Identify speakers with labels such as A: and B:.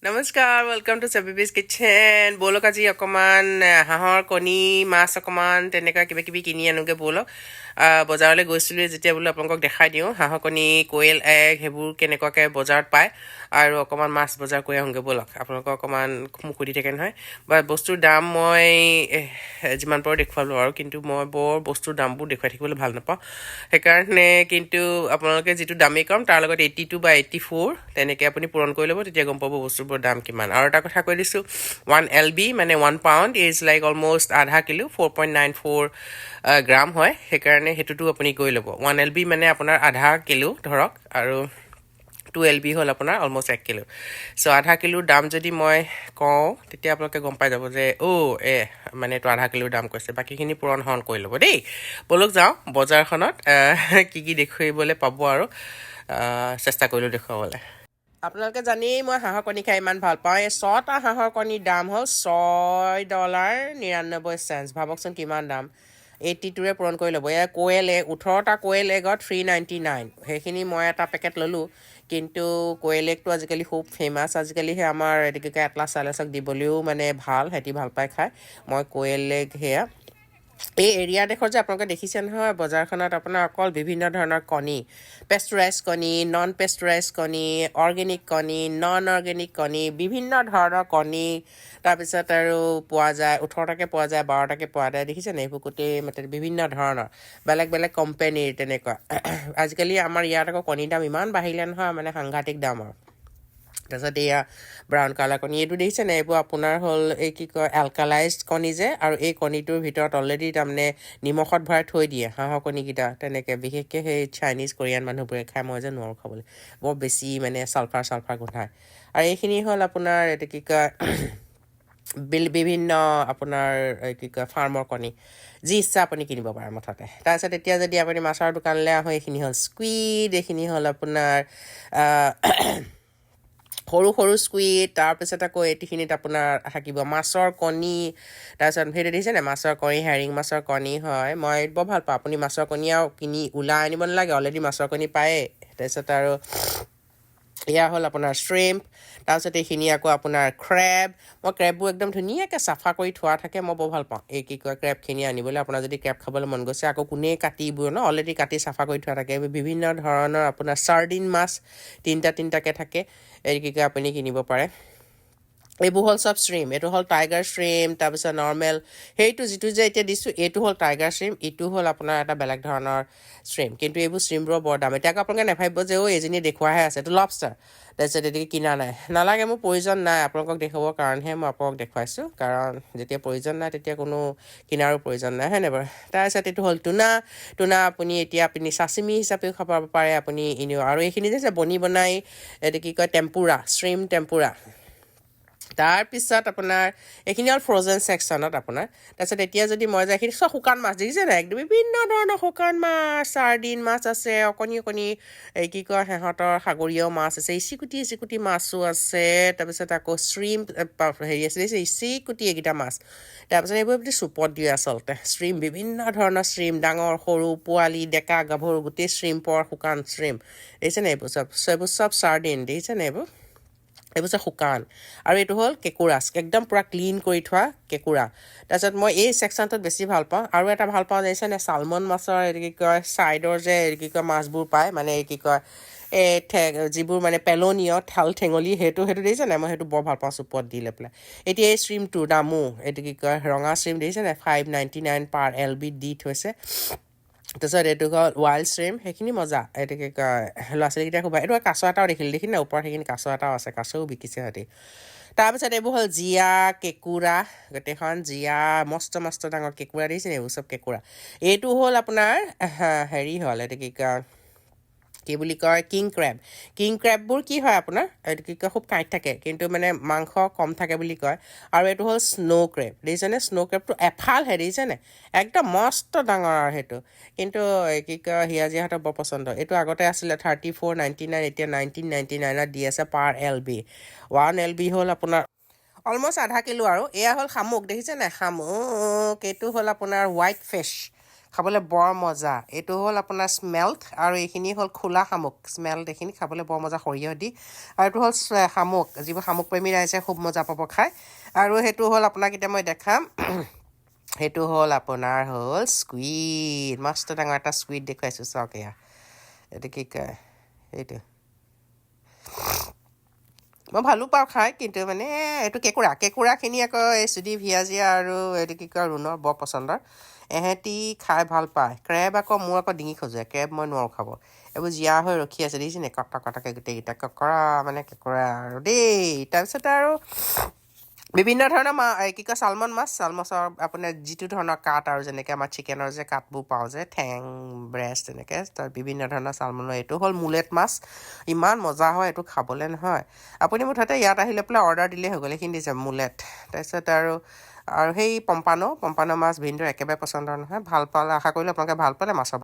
A: নমস্কাৰ welcome to চেবিবিজ kitchen ব'লক আজি অকণমান হাঁহৰ কণী মাছ অকণমান তেনেকুৱা কিবা কিবি কিনি আনোগৈ ব'লক বজাৰলৈ গৈছিলোঁ যেতিয়া বোলো আপোনালোকক দেখাই দিওঁ হাঁহৰ কণী কোৱেল এগ সেইবোৰ কেনেকুৱাকৈ বজাৰত পায় আৰু অকণমান মাছ বজাৰ কৰি আহোঁগৈ ব'লক আপোনালোকক অকণমান মোক সুধি থাকে নহয় বা বস্তুৰ দাম মই যিমান পাৰোঁ দেখুৱালোঁ আৰু কিন্তু মই বৰ বস্তুৰ দামবোৰ দেখুৱাই থাকিবলৈ ভাল নাপাওঁ সেইকাৰণে কিন্তু আপোনালোকে যিটো দামেই কম তাৰ লগত 82 বা 84 তেনেকৈ আপুনি পূৰণ কৰি ল'ব তেতিয়া গম পাব বস্তুবোৰ দাম কিমান আৰু এটা কথা কৈ দিছোঁ 1 LB মানে 1 পাউণ্ড ইজ লাইক অলম'ষ্ট আধা কিলো 4.94 গ্ৰাম হয় সেইকাৰণে সেইটোতো আপুনি কৰি ল'ব 1 LB মানে আপোনাৰ আধা কিলো ধৰক আৰু 2 LB হ'ল আপোনাৰ অলম'ষ্ট 1 কিলো চ' আধা কিলোৰ দাম যদি মই কওঁ তেতিয়া আপোনালোকে গম পাই যাব যে মানে এইটো আধা কিলোৰ দাম কৈছে বাকীখিনি পূৰণ হৰণ কৰি ল'ব দেই ব'লক যাওঁ বজাৰখনত কি কি দেখুৱাবলৈ পাব আৰু চেষ্টা কৰিলোঁ দেখুৱাবলৈ আপোনালোকে জানেই মই হাঁহৰ কণী খাই ইমান ভাল পাওঁ এই 6টা হাঁহৰ কণীৰ দাম হ'ল $6.99 ভাবকচোন কিমান দাম 82ৰে পূৰণ কৰি ল'ব এয়া কোৱেল এগ 18টা কোৱেল এগত 399 সেইখিনি মই এটা পেকেট ল'লোঁ কিন্তু কোৱেল এগটো আজিকালি খুব ফেমাছ আজিকালিহে আমাৰ এটিকে এটলাছ চাইলাছক দিবলৈও মানে ভাল সিহঁতি ভাল পাই খায় মই কোৱেল এগ সেয়া এই এৰিয়াডোখৰ যে আপোনালোকে দেখিছে নহয় বজাৰখনত আপোনাৰ অকল বিভিন্ন ধৰণৰ কণী পেষ্টুৰাইজ কণী নন পেষ্টুৰাইজ কণী অৰ্গেনিক কণী নন অৰ্গেনিক কণী বিভিন্ন ধৰণৰ কণী তাৰপিছত আৰু পোৱা যায় 18টাকৈ পোৱা যায় 12টাকৈ পোৱা যায় দেখিছে নে এইবোৰ গোটেই মানে বিভিন্ন ধৰণৰ বেলেগ বেলেগ কোম্পেনীৰ তেনেকুৱা আজিকালি আমাৰ ইয়াত আকৌ কণীৰ দাম ইমান বাঢ়িলে নহয় মানে সাংঘাতিক দাম আৰু তাৰপিছত এয়া ব্ৰাউন কালাৰ কণী এইটো দেখিছেনে এইবোৰ আপোনাৰ হ'ল এই কি কয় এলকালাইজড কণী যে আৰু এই কণীটোৰ ভিতৰত অলৰেডি তাৰমানে নিমখত ভৰাই থৈ দিয়ে হাঁহৰ কণীকেইটা তেনেকৈ বিশেষকৈ সেই চাইনিজ কোৰিয়ান মানুহবোৰে খাই মই যে নোৱাৰোঁ খাবলৈ বৰ বেছি মানে চালফাৰ গোন্ধায় আৰু এইখিনি হ'ল আপোনাৰ এইটো কি কয় বিভিন্ন আপোনাৰ কি কয় ফাৰ্মৰ কণী যি ইচ্ছা আপুনি কিনিব পাৰে মুঠতে তাৰপিছত এতিয়া যদি আপুনি মাছৰ দোকানলৈ আহোঁ এইখিনি হ'ল স্কুইড এইখিনি হ'ল আপোনাৰ সৰু সৰু স্কুইড তাৰপিছত আকৌ এইখিনিত আপোনাৰ থাকিব মাছৰ কণী তাৰপিছত সেইটো দেখিছেনে মাছৰ কণী হেৰিং মাছৰ কণী হয় মই বৰ ভাল পাওঁ আপুনি মাছৰ কণী আৰু কিনি ওলাই আনিব নালাগে অলৰেডি মাছৰ কণী পায়েই তাৰপিছত আৰু এয়া হ'ল আপোনাৰ শ্ৰিম্প তাৰপিছত এইখিনি আকৌ আপোনাৰ ক্ৰেব মই ক্ৰেববোৰ একদম ধুনীয়াকৈ চাফা কৰি থোৱা থাকে মই বৰ ভাল পাওঁ এই কি কয় ক্ৰেবখিনি আনিবলৈ আপোনাৰ যদি ক্ৰেব খাবলৈ মন গৈছে আকৌ কোনে কাটিবোৰ ন অলৰেডি কাটি চাফা কৰি থোৱা থাকে বিভিন্ন ধৰণৰ আপোনাৰ চাৰ্ডিন মাছ তিনিটাকৈ থাকে এই কি কয় আপুনি কিনিব পাৰে এইবোৰ হ'ল চব শ্ৰিম এইটো হ'ল টাইগাৰ শ্ৰিম তাৰপিছত নৰ্মেল সেইটো যিটো যে এতিয়া দিছোঁ এইটো হ'ল টাইগাৰ শ্ৰিম ইটো হ'ল আপোনাৰ এটা বেলেগ ধৰণৰ শ্ৰিম কিন্তু এইবোৰ শ্ৰিমবোৰৰ বৰ দাম এতিয়া আকৌ আপোনালোকে নাভাবিব যে এইজনী দেখুৱাহে আছে এইটো লবষ্টাৰ তাৰপিছত এদিকে কিনা নাই নালাগে মোৰ প্ৰয়োজন নাই আপোনালোকক দেখুৱাবৰ কাৰণেহে মই আপোনালোকক দেখুৱাইছোঁ কাৰণ যেতিয়া প্ৰয়োজন নাই তেতিয়া কোনো কিনাৰো প্ৰয়োজন নাই হয়নে বাৰু তাৰপিছত এইটো হ'ল টুনা আপুনি চাচিমি হিচাপেও খাব পাৰে আপুনি এনেও আৰু এইখিনি যে বনাই এইটো কি কয় টেম্পুৰা শ্ৰিম টেম্পুৰা তাৰপিছত আপোনাৰ এইখিনি হ'ল ফ্ৰ'জেন ছেকশ্যনত আপোনাৰ তাৰপিছত এতিয়া যদি মই যে এইখিনি চব শুকান মাছ দেখিছে নাই একদম বিভিন্ন ধৰণৰ শুকান মাছ চাৰ্ডিন মাছ আছে অকণি এই কি কয় সিহঁতৰ সাগৰীয় মাছ আছে ইচিকুটি মাছো আছে তাৰপিছত আকৌ শ্ৰিম হেৰি আছে দেখিছে ইচিকুটি এইকেইটা মাছ তাৰপিছত এইবোৰ চুপত দিয়ে আচলতে শ্ৰিম বিভিন্ন ধৰণৰ শ্ৰিম ডাঙৰ সৰু পোৱালি ডেকা গাভৰু গোটেই শ্ৰিম্পৰ শুকান শ্ৰিম দেখিছেনে এইবোৰ চব চাৰ্ডিন দেখিছেনে এইবোৰ শুকান আৰু এইটো হ'ল কেঁকুৰাছ একদম পূৰা ক্লিন কৰি থোৱা কেঁকুৰা তাৰপিছত মই এই ছেকশ্যনটোত বেছি ভাল পাওঁ আৰু এটা ভাল পাওঁ দেখিছেনে চালমন মাছৰ এইটো কি কয় ছাইডৰ যে এইটো কি কয় মাছবোৰ পায় মানে এই কি কয় যিবোৰ মানে পেলনীয় ঠেঙলি সেইটো দেখিছেনে মই সেইটো বৰ ভাল পাওঁ চুপত দি লৈ পেলাই এতিয়া এই শ্ৰিমটোৰ দামো এইটো কি কয় ৰঙা শ্ৰিম দেখিছেনে 599 পাৰ LB দি থৈছে তাৰপিছত এইটো হ'ল ৱাইল্ড শ্ৰিম সেইখিনি মজা এইটো কি কয় ল'ৰা ছোৱালীকেইটা খুব এইটো কাছ এটাও দেখিলে ওপৰত সেইখিনি কাছ এটাও আছে কাছও বিকিছে সিহঁতি তাৰপিছত এইবোৰ হ'ল জীয়া কেঁকুৰা গোটেইখন জীয়া মস্ত ডাঙৰ কেঁকুৰা দেখিছেনে এইবোৰ চব কেঁকুৰা এইটো হ'ল আপোনাৰ হেৰি হ'ল এইটো কি বুলি কয় কিং ক্ৰেববোৰ কি হয় আপোনাৰ এইটো কি কয় খুব কাঁইট থাকে কিন্তু মানে মাংস কম থাকে বুলি কয় আৰু এইটো হ'ল স্ন' ক্ৰেব দেখিছেনে স্ন' ক্ৰেবটো এফালহে দেখিছেনে একদম মস্ত ডাঙৰ আৰু সেইটো কিন্তু কি কয় হিয়াজীহঁতৰ বৰ পচন্দ এইটো আগতে আছিলে 34.99 এতিয়া 1999ত দি আছে পাৰ LB 1 LB হ'ল আপোনাৰ অলম'ষ্ট আধা কিলো আৰু এয়া হ'ল শামুক দেখিছেনে শামুক এইটো হ'ল আপোনাৰ হোৱাইট ফিছ খাবলৈ বৰ মজা এইটো হ'ল আপোনাৰ স্মেল্ট আৰু এইখিনি হ'ল খোলা শামুক স্মেল্ট এইখিনি খাবলৈ বৰ মজা সৰিয়হ দি আৰু এইটো হ'ল শামুক যিবোৰ শামুক প্ৰেমী ৰাইজে খুব মজা পাব খাই আৰু সেইটো হ'ল আপোনাক এতিয়া মই দেখাম সেইটো হ'ল আপোনাৰ হ'ল স্কুইড মস্ত ডাঙৰ এটা স্কুইড দেখুৱাইছোঁ চাওক এয়া এইটো কি কয় এইটো মই ভালো পাওঁ খাই কিন্তু মানে এইটো কেঁকুৰাখিনি আকৌ এই চুদি ভিয়াজিয়া আৰু এইটো কি কয় ৰুণৰ বৰ পচন্দৰ এহেঁতি খাই ভাল পায় ক্ৰেব আকৌ মোৰ আকৌ ডিঙি খজুৱাই ক্ৰেব মই নোৱাৰোঁ খাব এইবোৰ জীয়া হৈ ৰখি আছে দেখিছেনে কটকৈ গোটেইকেইটা কেঁকোৰা মানে কেঁকোৰা আৰু দেই তাৰপিছত আৰু বিভিন্ন ধৰণৰ কি কয় চালমন মাছৰ আপোনাৰ যিটো ধৰণৰ কাঠ আৰু যেনেকৈ আমাৰ চিকেনৰ যে কাঠবোৰ পাওঁ যে ঠেং ব্ৰেষ্ট তেনেকৈ তাৰ বিভিন্ন ধৰণৰ চালমনৰ এইটো হ'ল মুলেট মাছ ইমান মজা হয় এইটো খাবলৈ নহয় আপুনি মুঠতে ইয়াত আহি লৈ পেলাই অৰ্ডাৰ দিলেই হৈ গ'ল এইখিনি দিছে মুলেট তাৰপিছত আৰু সেই পম্পানো মাছ ভিনদেউৰ একেবাৰে পচন্দৰ নহয় ভাল পালে আশা কৰিলোঁ আপোনালোকে ভাল পালে মাছৰ